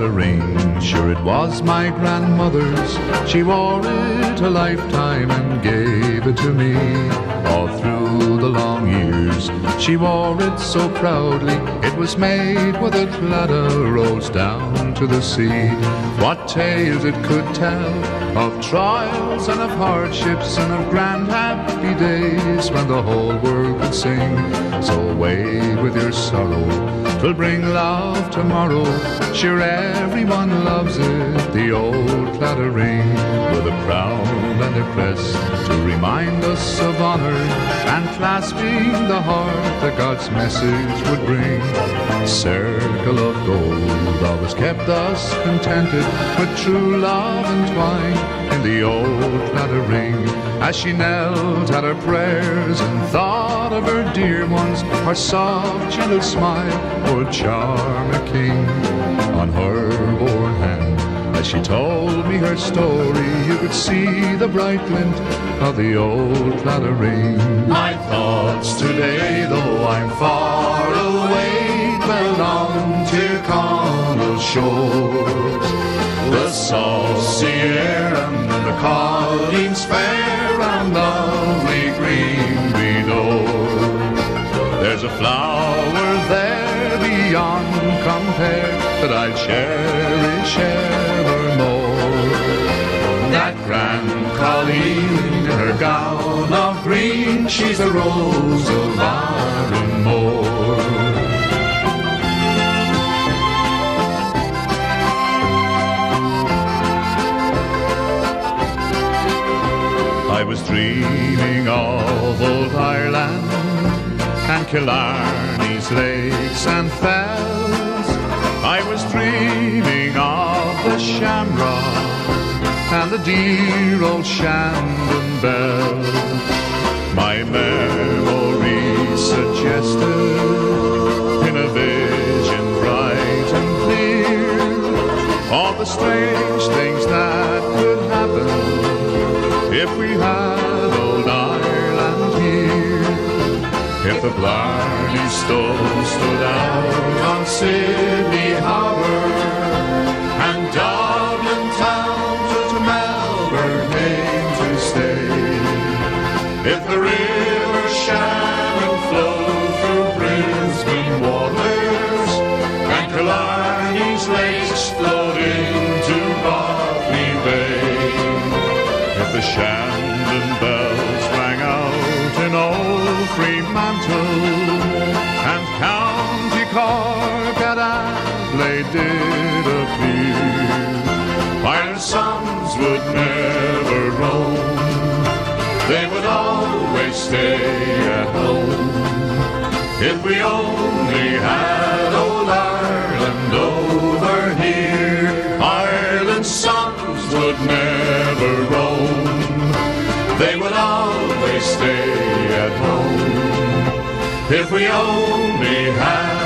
Claddagh ring, sure it was my grandmother's. She wore it a lifetime and gave it to me. All through the long years she wore it so proudly. It was made where the Claddagh rolls down to the sea. What tales it could tell of trials and of hardships and of grand happy days when the whole world could sing. So away with your sorrow, 'twill bring love tomorrow. Sure everyone loves it, the old Claddagh ring, with a crown and a crest to remind us of honour, and clasping the heart that God's message would bring. Circle of gold always kept us contented, with true love entwined in the old Claddagh ring. As she knelt at her prayers and thought of her dear ones, her soft gentle smile would charm a king on her worn hand. As she told me her story, you could see the bright glint of the old Claddagh ring. My thoughts today, though I'm far away, dwell on Tyrconnell's shores. The saucy air and the colleen's fair and lovely green below. There's a flower there beyond compare that I'll cherish evermore. That grand colleen in her gown of green, she's the rose of Oranmore. I was dreaming of old Ireland and Killarney's lakes and fells. I was dreaming of the shamrock and the dear old Shandon bell. My memory suggested in a vision bright and clear all the strange things that could happen if we had old Ireland here. If the Blarney Stone stood out on Sydney Harbour and Dublin town to Melbourne came to stay, if the river Shannon flowed through Brisbane waters and Killarney's lakes flowed into Botany Bay, if the Shandon bells rang out in old Fremantle and County Cork at Adelaide did appear, Ireland's sons would never roam, they would always stay at home. If we only had old Ireland over here, Ireland's sons would never roam, they would always stay at home. If we only had